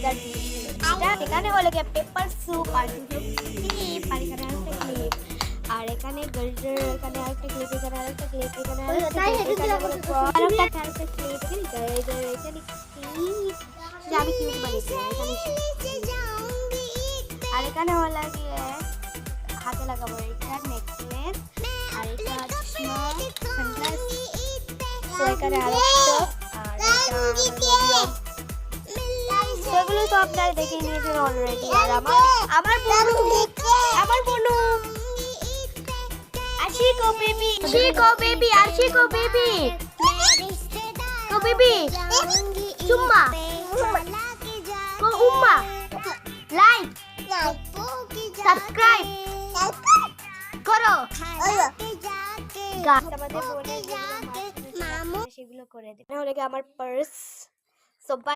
মজার জিনিস। এখানে হলো গিয়ে পেপার স্যুপ আর দুটো ক্লিপ আর এখানে আরেকটা ক্লিপ আর এখানে গার্ডার এখানে আরেকটা ক্লিপ এখানে আরেকটা ক্লিপ এখানে আরেকটা ক্লিপ এখানে গার্ডার এখানে ক্লিপ যা আমি কিউট বানিয়েছি আর এখানে হলো গিয়ে হাতে লাগাবো এটা নেকলেস আর এটা চশমা সানগ্লাস তো এখানে আরেকটা আর এটা সেগুলো তো আপনারা দেখে নিয়েছেন অলরেডি আর আমার বোনু আশিকো বেবি কো বেবি চুম্মা কো উম্মা লাইক সাবস্ক্রাইব করো আমাদের বোনের সেগুলো করে দেবে হলে আমার পার্স সবাই